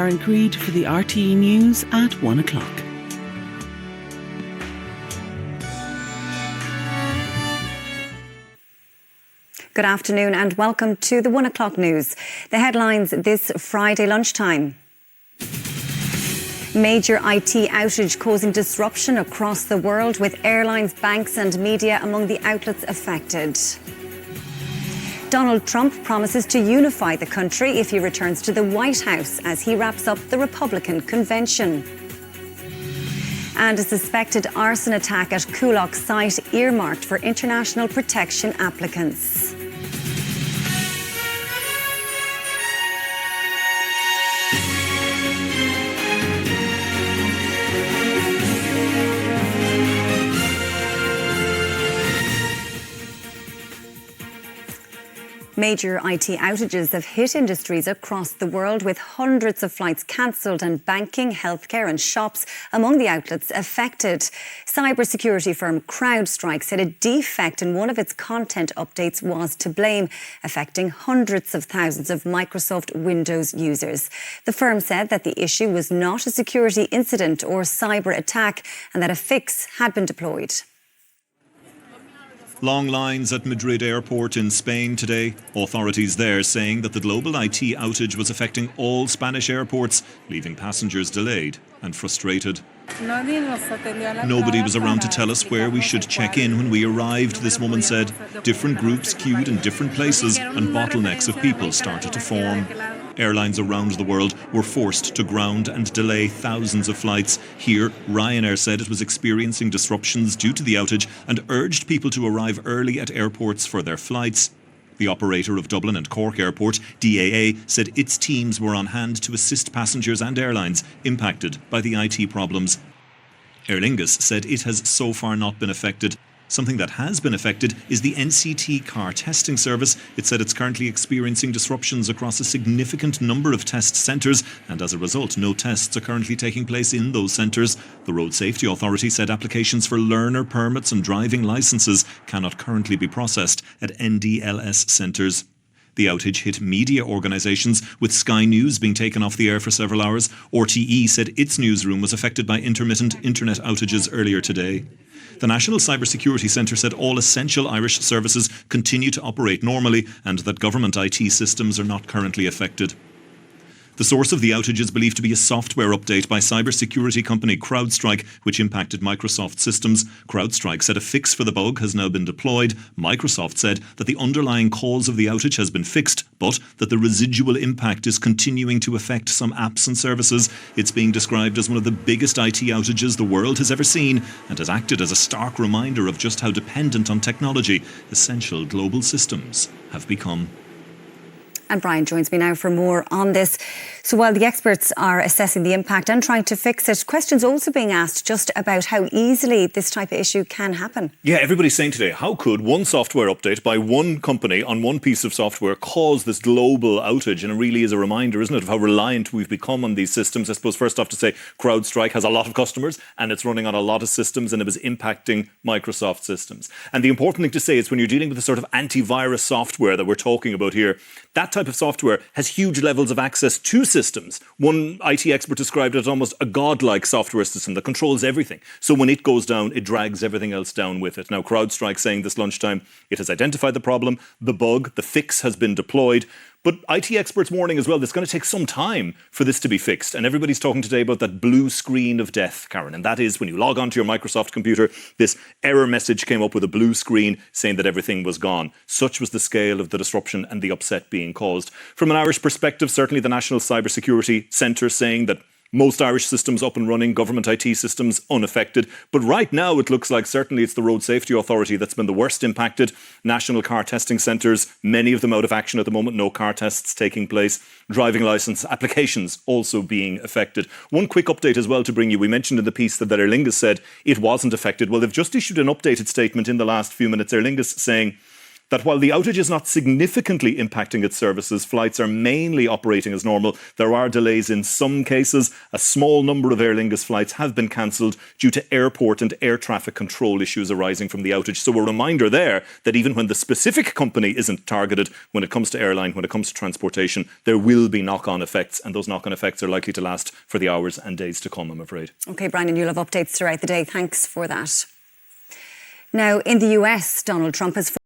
Karen Creed for the RTE News at 1 o'clock. Good afternoon and welcome to the 1 o'clock news. The headlines this Friday lunchtime. Major IT outage causing disruption across the world, with airlines, banks and media among the outlets affected. Donald Trump promises to unify the country if he returns to the White House as he wraps up the Republican convention. And a suspected arson attack at Coolock site earmarked for international protection applicants. Major IT outages have hit industries across the world, with hundreds of flights cancelled and banking, healthcare and shops among the outlets affected. Cybersecurity firm CrowdStrike said a defect in one of its content updates was to blame, affecting hundreds of thousands of Microsoft Windows users. The firm said that the issue was not a security incident or cyber attack and that a fix had been deployed. Long lines at Madrid airport in Spain today. Authorities there saying that the global IT outage was affecting all Spanish airports, leaving passengers delayed and frustrated. Nobody was around to tell us where we should check in when we arrived, this woman said. Different groups queued in different places and bottlenecks of people started to form. Airlines around the world were forced to ground and delay thousands of flights. Here, Ryanair said it was experiencing disruptions due to the outage and urged people to arrive early at airports for their flights. The operator of Dublin and Cork Airport, DAA, said its teams were on hand to assist passengers and airlines impacted by the IT problems. Aer Lingus said it has so far not been affected. Something that has been affected is the NCT car testing service. It said it's currently experiencing disruptions across a significant number of test centres, and as a result, no tests are currently taking place in those centres. The Road Safety Authority said applications for learner permits and driving licences cannot currently be processed at NDLS centres. The outage hit media organisations, with Sky News being taken off the air for several hours. RTE said its newsroom was affected by intermittent internet outages earlier today. The National Cybersecurity Centre said all essential Irish services continue to operate normally and that government IT systems are not currently affected. The source of the outage is believed to be a software update by cybersecurity company CrowdStrike, which impacted Microsoft systems. CrowdStrike said a fix for the bug has now been deployed. Microsoft said that the underlying cause of the outage has been fixed, but that the residual impact is continuing to affect some apps and services. It's being described as one of the biggest IT outages the world has ever seen and has acted as a stark reminder of just how dependent on technology essential global systems have become. And Brian joins me now for more on this. So while the experts are assessing the impact and trying to fix it, questions also being asked just about how easily this type of issue can happen. Yeah, everybody's saying today, how could one software update by one company on one piece of software cause this global outage? And it really is a reminder, isn't it, of how reliant we've become on these systems. I suppose first off to say CrowdStrike has a lot of customers and it's running on a lot of systems and it was impacting Microsoft systems. And the important thing to say is when you're dealing with the sort of antivirus software that we're talking about here, that type of software has huge levels of access to systems. One IT expert described it as almost a godlike software system that controls everything. So when it goes down, it drags everything else down with it. Now, CrowdStrike saying this lunchtime, it has identified the problem, the bug, the fix has been deployed. But IT experts warning as well, it's going to take some time for this to be fixed. And everybody's talking today about that blue screen of death, Karen. And that is when you log onto your Microsoft computer, this error message came up with a blue screen saying that everything was gone. Such was the scale of the disruption and the upset being caused. From an Irish perspective, certainly the National Cybersecurity Centre saying that most Irish systems up and running, government IT systems unaffected. But right now it looks like certainly it's the Road Safety Authority that's been the worst impacted. National car testing centres, many of them out of action at the moment, no car tests taking place. Driving licence applications also being affected. One quick update as well to bring you. We mentioned in the piece that Aer Lingus said it wasn't affected. Well, they've just issued an updated statement in the last few minutes. Aer Lingus saying that while the outage is not significantly impacting its services, flights are mainly operating as normal. There are delays in some cases. A small number of Aer Lingus flights have been cancelled due to airport and air traffic control issues arising from the outage. So a reminder there that even when the specific company isn't targeted, when it comes to airline, when it comes to transportation, there will be knock-on effects, and those knock-on effects are likely to last for the hours and days to come, I'm afraid. OK, Brandon, you'll have updates throughout the day. Thanks for that. Now, in the US, Donald Trump has